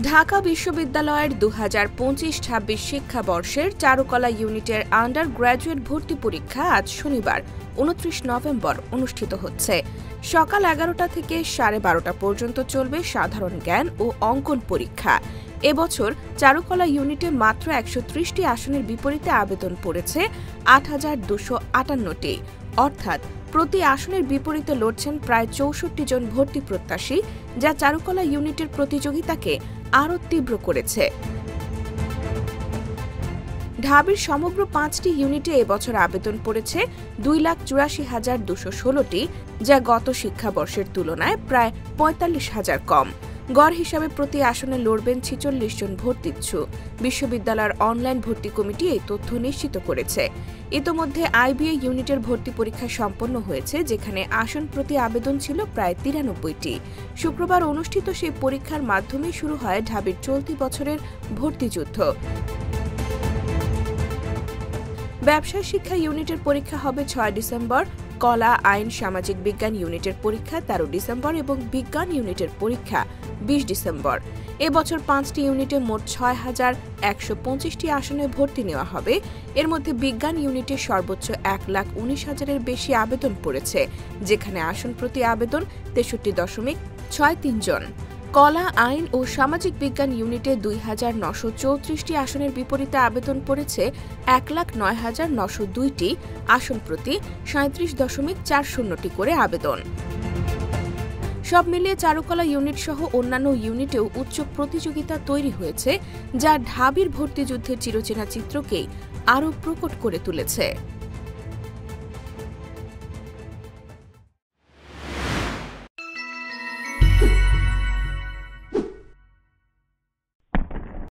ঢাকা বিশ্ববিদ্যালয়ের 2025-26 শিক্ষাবর্ষের চারুকলা ইউনিটের আন্ডার গ্র্যাজুয়েট ভর্তি পরীক্ষা আজ শনিবার 29 নভেম্বর অনুষ্ঠিত হচ্ছে। সকাল 11টা থেকে 12:30 পর্যন্ত চলবে সাধারণ জ্ঞান ও অঙ্কন পরীক্ষা। এবছর চারুকলা ইউনিটে মাত্র 130টি আসনের বিপরীতে আবেদন পড়েছে 8,258টি, অর্থাৎ প্রতি আসনের বিপরীতে লড়ছেন প্রায় 64 জন ভর্তি প্রত্যাশী, যা চারুকলা ইউনিটের প্রতিযোগিতাকে আরও তীব্র করেছে। ঢাবির সমগ্র 5টি ইউনিটে এবছর আবেদন পড়েছে 2,84,216টি, যা গত শিক্ষাবর্ষের তুলনায় প্রায় 45,000 কম। গড় হিসাবে প্রতি আসনে লড়বেন 46 জন ভর্তিচ্ছু। বিশ্ববিদ্যালয়ের অনলাইন ভর্তি কমিটি এই তথ্য নিশ্চিত করেছে। ইতোমধ্যে আইবিএ ইউনিটের ভর্তি পরীক্ষা সম্পন্ন হয়েছে, যেখানে আসন প্রতি আবেদন ছিল প্রায় 93টি। শুক্রবার অনুষ্ঠিত সেই পরীক্ষার মাধ্যমে শুরু হয় ঢাবির চলতি বছরের ভর্তিযুদ্ধ। ব্যবসায় শিক্ষা ইউনিটের পরীক্ষা হবে 6 ডিসেম্বর, কলা, আইন, সামাজিক বিজ্ঞান ইউনিটের পরীক্ষা 13 ডিসেম্বর এবং বিজ্ঞান ইউনিটের পরীক্ষা 20 ডিসেম্বর। এবছর 5টি ইউনিটে মোট 6,125টি আসনে ভর্তি নেওয়া হবে। এর মধ্যে বিজ্ঞান ইউনিটে সর্বোচ্চ 1,19,000-এর বেশি আবেদন পড়েছে, যেখানে আসন প্রতি আবেদন 63.63 জন। কলা, আইন ও সামাজিক বিজ্ঞান ইউনিটে 2,934টি আসনের বিপরীতে আবেদন পড়েছে 1,09,902টি, আসন প্রতি 37.40টি করে আবেদন। সব মিলিয়ে চারুকলা ইউনিট সহ অন্যান্য ইউনিটেও উচ্চ প্রতিযোগিতা তৈরি হয়েছে, যা ঢাবির ভর্তিযুদ্ধের চিরচেনা চিত্রকেই আরও প্রকট করে তুলেছে।